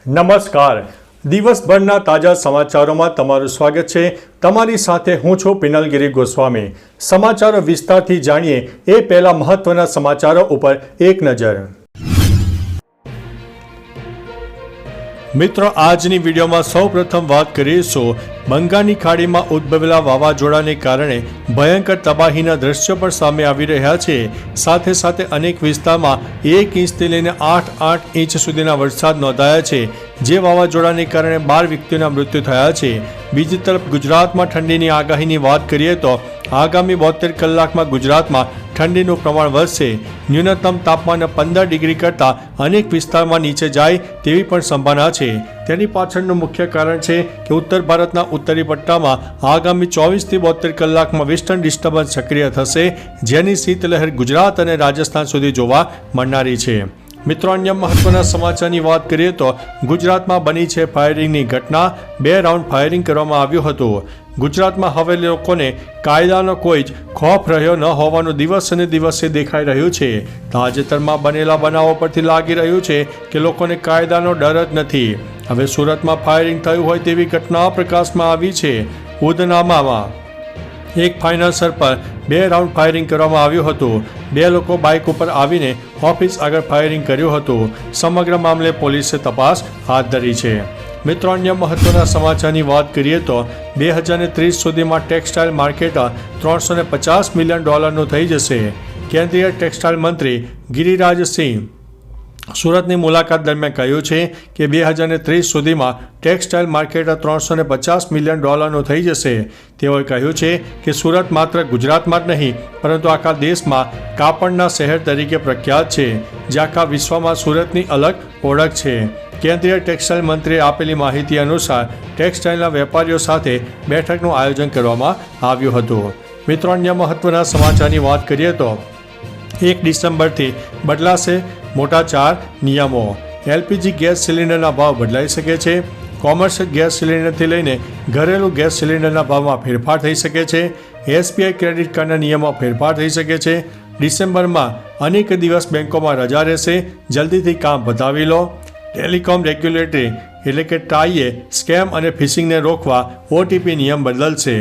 નમસ્કાર. દિવસભરના તાજા સમાચારોમાં તમારું સ્વાગત છે. તમારી સાથે હું છું પિનલગીરી ગોસ્વામી. સમાચારો વિસ્તારથી જાણીએ એ પહેલા મહત્વના સમાચારો ઉપર એક નજર. મિત્રો, આજની વિડીયોમાં સૌપ્રથમ વાત કરીશું બંગાળની ખાડીમાં ઉદ્ભવેલા વાવાઝોડાને કારણે ભયંકર તબાહીના દ્રશ્યો પણ સામે આવી રહ્યા છે. સાથે સાથે અનેક વિસ્તારમાં 1 ઇંચથી લઈને 8 ઇંચ સુધીના વરસાદ નોંધાયા છે. જે વાવાઝોડાને કારણે 12 વ્યક્તિઓના મૃત્યુ થયા છે. બીજી તરફ ગુજરાતમાં ઠંડીની આગાહીની વાત કરીએ તો આગામી 72 કલાકમાં ગુજરાતમાં ઠંડીનું પ્રમાણ વધશે. ન્યૂનતમ તાપમાન 15 ડિગ્રી કરતાં અનેક વિસ્તારમાં નીચે જાય તેવી પણ સંભાવના છે. તેની પાછળનું મુખ્ય કારણ છે કે ઉત્તર ભારતના ઉત્તરી પટ્ટામાં આગામી 24થી 72 કલાકમાં વેસ્ટર્ન ડિસ્ટર્બન્સ સક્રિય થશે, જેની શીતલહેર ગુજરાત અને રાજસ્થાન સુધી જોવા મળનારી છે. મિત્રો, અન્ય મહત્વના સમાચારની વાત કરીએ તો ગુજરાતમાં બની છે ફાયરિંગની ઘટના. 2 રાઉન્ડ ફાયરિંગ કરવામાં આવ્યું હતું. ગુજરાતમાં હવે લોકોને કાયદાનો કોઈ જ ખોફ રહ્યો ન હોવાનું દિવસે ને દિવસે દેખાઈ રહ્યું છે. તાજેતરમાં બનેલા બનાવો પરથી લાગી રહ્યું છે કે લોકોને કાયદાનો ડર જ નથી. હવે સુરતમાં ફાયરિંગ થયું હોય તેવી ઘટના પ્રકાશમાં આવી છે. ઉધનામાં એક ફાઇનાન્સર પર 2 રાઉન્ડ ફાયરિંગ કરવામાં આવ્યું હતું. 2 લોકો બાઇક ઉપર આવીને ઓફિસ આગળ ફાયરિંગ કર્યું હતું. સમગ્ર મામલે પોલીસે તપાસ હાથ ધરી છે. મિત્રો, અન્ય મહત્વના સમાચારની વાત કરીએ તો 2030 સુધીમાં ટેક્સટાઇલ માર્કેટ $350 મિલિયન થઈ જશે. કેન્દ્રીય ટેક્સટાઇલ મંત્રી ગિરિરાજસિંહ સુરતની મુલાકાત દરમિયાન કહ્યું છે કે 2030 સુધીમાં ટેક્સટાઇલ માર્કેટ $350 મિલિયન થઈ જશે. તેઓએ કહ્યું છે કે સુરત માત્ર ગુજરાતમાં જ નહીં પરંતુ આખા દેશમાં કાપડના શહેર તરીકે પ્રખ્યાત છે, જે આખા વિશ્વમાં સુરતની અલગ ઓળખ છે. કેન્દ્રીય ટેક્સટાઇલ મંત્રીએ આપેલી માહિતી અનુસાર ટેક્સટાઇલના વેપારીઓ સાથે બેઠકનું આયોજન કરવામાં આવ્યું હતું. મિત્રો, અન્ય મહત્વના સમાચારની વાત કરીએ તો 1 ડિસેમ્બરથી બદલાશે મોટા 4 નિયમો. એલપીજી ગેસ સિલિન્ડરના ભાવ બદલાઈ શકે છે. કોમર્શિયલ ગેસ સિલિન્ડરથી લઈને ઘરેલું ગેસ સિલિન્ડરના ભાવમાં ફેરફાર થઈ શકે છે. એસબીઆઈ ક્રેડિટ કાર્ડના નિયમમાં ફેરફાર થઈ શકે છે. ડિસેમ્બરમાં અનેક દિવસ બેંકોમાં રજા રહેશે. જલ્દીથી કામ પતાવી લો. ટેલિકોમ રેગ્યુલેટરી એટલે કે ટાઈએ સ્કેમ અને ફિશિંગને રોકવા ઓટીપી નિયમ બદલશે.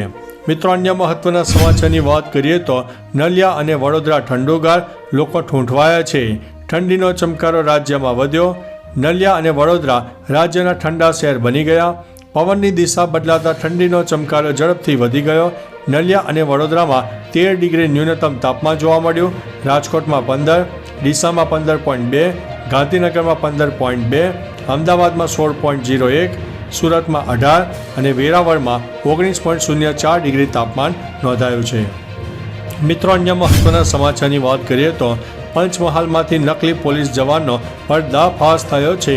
મિત્રો, અન્ય મહત્વના સમાચારની વાત કરીએ તો નલિયા અને વડોદરા ઠંડુગાર, લોકો ઠૂંઠવાયા છે. ઠંડીનો ચમકારો રાજ્યમાં વધ્યો. નલિયા અને વડોદરા રાજ્યના ઠંડા શહેર બની ગયા. પવનની દિશા બદલાતા ઠંડીનો ચમકારો ઝડપથી વધી ગયો. નલિયા અને વડોદરામાં 13 ડિગ્રી ન્યૂનતમ તાપમાન જોવા મળ્યું. રાજકોટમાં 15, ડીસામાં 15.2, ગાંધીનગરમાં 15.2, અમદાવાદમાં 16.01, સુરતમાં 18 અને વેરાવળમાં 19.04 ડિગ્રી તાપમાન નોંધાયું છે. મિત્રો, અન્ય મહત્વના સમાચારની વાત કરીએ તો પંચમહાલમાંથી નકલી પોલીસ જવાનનો પર્દાફાશ થયો છે.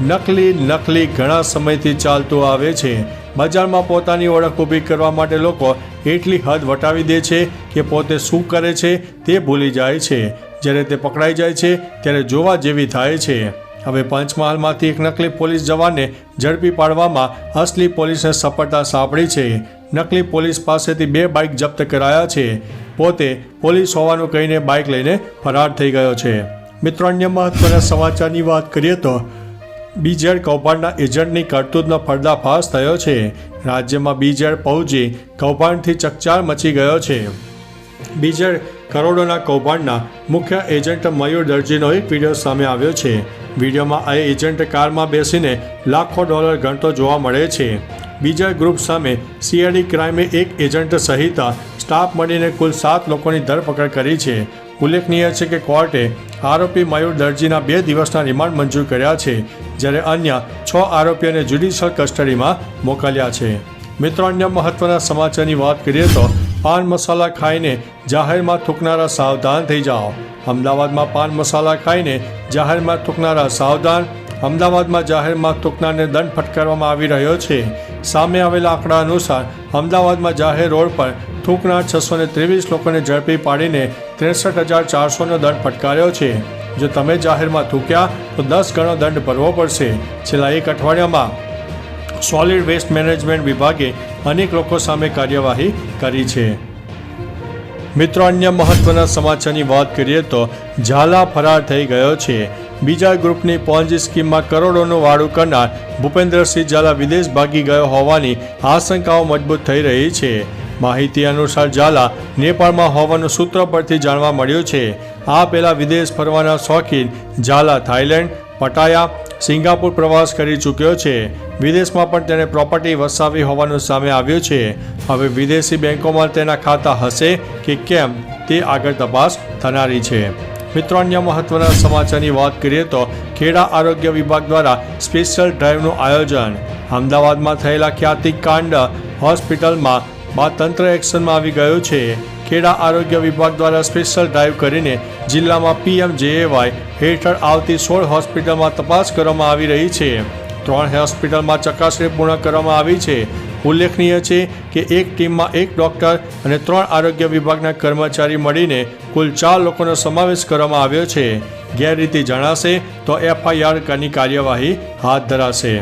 નકલી ઘણા સમયથી ચાલતું આવે છે. બજારમાં પોતાની ઓળખ ઊભી કરવા માટે લોકો એટલી હદ વટાવી દે છે કે પોતે શું કરે છે તે ભૂલી જાય છે. જ્યારે તે પકડાઈ જાય છે ત્યારે જોવા જેવી થાય છે. હવે પંચમહાલમાંથી એક નકલી પોલીસ જવાનને ઝડપી પાડવામાં અસલી પોલીસને સફળતા સાંપડી છે. નકલી પોલીસ પાસેથી 2 બાઇક જપ્ત કરાયા છે. પોતે પોલીસ હોવાનું કહીને બાઇક લઈને ફરાર થઈ ગયો છે. મિત્રો, અન્ય મહત્વના સમાચારની વાત કરીએ તો બીજેડ કૌભાંડના એજન્ટની કરતૂતનો પર્દાફાશ થયો છે. રાજ્યમાં બીજેડ પહોંચી કૌભાંડથી ચકચાર મચી ગયો છે. બીજેડ કરોડોના કૌભાંડના મુખ્ય એજન્ટ મયુર દરજીનો એક વિડીયો સામે આવ્યો છે. વિડીયોમાં આ એજન્ટ કારમાં બેસીને લાખો ડોલર ગણતો જોવા મળે છે. બીજેડ ગ્રુપ સામે સીઆઈડી ક્રાઇમે એક એજન્ટ સહિત સ્ટાફ મળીને કુલ 7 લોકોની ધરપકડ કરી છે. ઉલ્લેખનીય છે કે કોર્ટે આરોપી મયુર દરજીના 2 દિવસના રિમાન્ડ મંજૂર કર્યા છે, જ્યારે અન્ય 6 આરોપીઓને જ્યુડિશિયલ કસ્ટડીમાં મોકલ્યા છે. મિત્રો, અન્ય મહત્વના સમાચારની વાત કરીએ તો પાન મસાલા ખાઈને જાહેરમાં થૂંકનારા સાવધાન થઈ જાઓ. અમદાવાદમાં પાન મસાલા ખાઈને જાહેરમાં થૂંકનારા સાવધાન. અમદાવાદમાં જાહેરમાં થૂંકનારને દંડ ફટકારવામાં આવી રહ્યો છે. સામે આવેલા આંકડા અનુસાર અમદાવાદમાં જાહેર રોડ પર થૂંકનાર 623 લોકોને ઝડપી પાડીને 63,400નો દંડ ફટકાર્યો છે. જો તમે જાહેરમાં થૂંક્યા તો 10 ગણો દંડ ભરવો પડશે. છેલ્લા 1 અઠવાડિયામાં સોલિડ વેસ્ટ મેનેજમેન્ટ વિભાગે અનેક લોકો સામે કાર્યવાહી કરી છે. મિત્રો, અન્ય મહત્વના સમાચારની વાત કરીએ તો ઝાલા ફરાર થઈ ગયો છે. બીજા ગ્રુપની પોન્જી સ્કીમમાં કરોડોનું વાડું કરનાર ભૂપેન્દ્રસિંહ ઝાલા વિદેશ ભાગી ગયો હોવાની આશંકાઓ મજબૂત થઈ રહી છે. માહિતી અનુસાર ઝાલા નેપાળમાં હોવાનું સૂત્રો પરથી જાણવા મળ્યું છે. આ પહેલા વિદેશ ફરવાના શોખીન ઝાલા થાઈલેન્ડ, પટાયા, સિંગાપુર પ્રવાસ કરી ચૂક્યો છે. વિદેશમાં પણ તેણે પ્રોપર્ટી વસાવી હોવાનું સામે આવ્યું છે. હવે વિદેશી બેંકોમાં તેના ખાતા હશે કે કેમ તે આગળ તપાસ થનારી છે. મિત્રો, અન્ય મહત્વના સમાચારની વાત કરીએ તો ખેડા આરોગ્ય વિભાગ દ્વારા સ્પેશિયલ ડ્રાઈવનું આયોજન. અમદાવાદમાં થયેલા ખ્યાતિકાંડ હોસ્પિટલમાં બાદ તંત્ર એક્શનમાં આવી ગયું છે. ખેડા આરોગ્ય વિભાગ દ્વારા સ્પેશિયલ ડ્રાઈવ કરીને જિલ્લામાં PMJAY હેઠળ આવતી 16 હોસ્પિટલમાં તપાસ કરવામાં આવી રહી છે. 3 હોસ્પિટલમાં ચકાસણી પૂર્ણ કરવામાં આવી છે. ઉલ્લેખનીય છે કે એક ટીમમાં 1 ડૉક્ટર અને 3 આરોગ્ય વિભાગના કર્મચારી મળીને કુલ 4 લોકોનો સમાવેશ કરવામાં આવ્યો છે. ગેરરીતિ જણાશે તો FIRની કાર્યવાહી હાથ ધરાશે.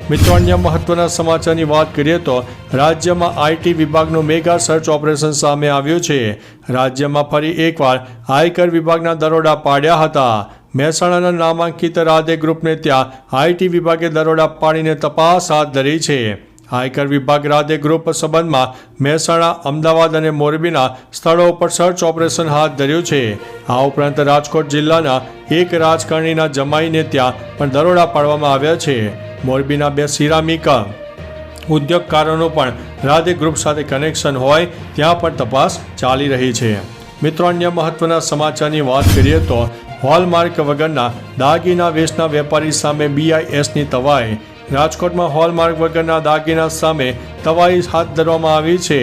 મિત્રો, અન્ય મહત્વના સમાચારની વાત કરીએ તો રાજ્યમાં IT વિભાગનું મેગા સર્ચ ઓપરેશન સામે આવ્યું છે. રાજ્યમાં ફરી એકવાર આયકર વિભાગના દરોડા પાડ્યા હતા. મહેસાણાના નામાંકિત રાધે ગ્રુપને ત્યાં IT વિભાગે દરોડા પાડીને તપાસ હાથ ધરી છે. આયકર વિભાગ રાધે ગ્રુપ સંબંધમાં મહેસાણા, અમદાવાદ અને મોરબીના સ્થળો પર સર્ચ ઓપરેશન હાથ ધર્યું છે. આ ઉપરાંત રાજકોટ જિલ્લાના એક રાજકારણીના જમાઈને ત્યાં પણ દરોડા પાડવામાં આવ્યા છે. મોરબીના 2 સિરામિક ઉદ્યોગકારોનું પણ રાધે ગ્રુપ સાથે કનેક્શન હોય ત્યાં પણ તપાસ ચાલી રહી છે. મિત્રો, અન્ય મહત્વના સમાચારની વાત કરીએ તો હોલમાર્ક વગરના દાગીના વેચના વેપારી સામે BISની તવાઈ. રાજકોટમાં હોલમાર્ક વગરના દાગીના સામે તવાઈ હાથ ધરવામાં આવી છે.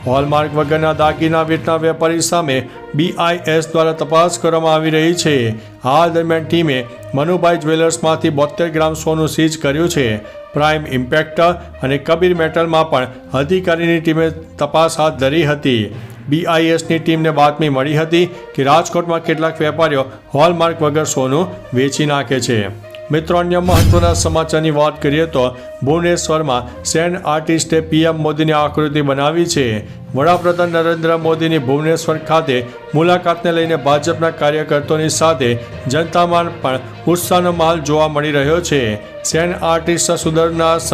હોલમાર્ક વગરના દાગીના વેચના વેપારી સામે BIS દ્વારા તપાસ કરવામાં આવી રહી છે. આ દરમિયાન ટીમે મનુભાઈ જ્વેલર્સમાંથી 72 ગ્રામ સોનું સીઝ કર્યું છે. પ્રાઇમ ઇમ્પેક્ટ અને કબીર મેટલમાં પણ અધિકારીની ટીમે તપાસ હાથ ધરી હતી. BISની ટીમને બાતમી મળી હતી કે રાજકોટમાં કેટલાક વેપારીઓ હોલમાર્ક વગર સોનું વેચી નાખે છે. મિત્રો, અન્ય મહત્વના સમાચારની વાત કરીએ તો ભુવનેશ્વરમાં સેન્ડ આર્ટિસ્ટે PM મોદીની આકૃતિ બનાવી છે. વડાપ્રધાન નરેન્દ્ર મોદીની ભુવનેશ્વર ખાતે મુલાકાતને લઈને ભાજપના કાર્યકર્તાઓની સાથે જનતામાં પણ ઉત્સાહનો માહોલ જોવા મળી રહ્યો છે. સેન્ડ આર્ટિસ્ટ સુદર્નાસ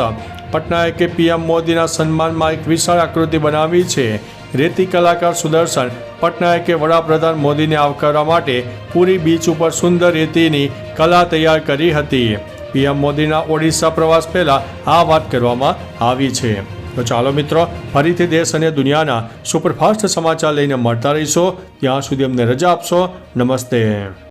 પટનાયકે PM મોદીના સન્માનમાં એક વિશાળ આકૃતિ બનાવી છે. રેતી કલાકાર સુદર્શન પટનાયકે વડાપ્રધાન મોદીને આવકારવા માટે પૂરી બીચ ઉપર સુંદર રેતીની કલા તૈયાર કરી હતી. PM મોદીના ઓડિશા પ્રવાસ પહેલા આ વાત કરવામાં આવી છે. તો ચાલો મિત્રો, ફરીથી દેશ અને દુનિયાના સુપરફાસ્ટ સમાચાર લઈને મળતા રહીશો. ત્યાં સુધી અમને રજા આપશો. નમસ્તે.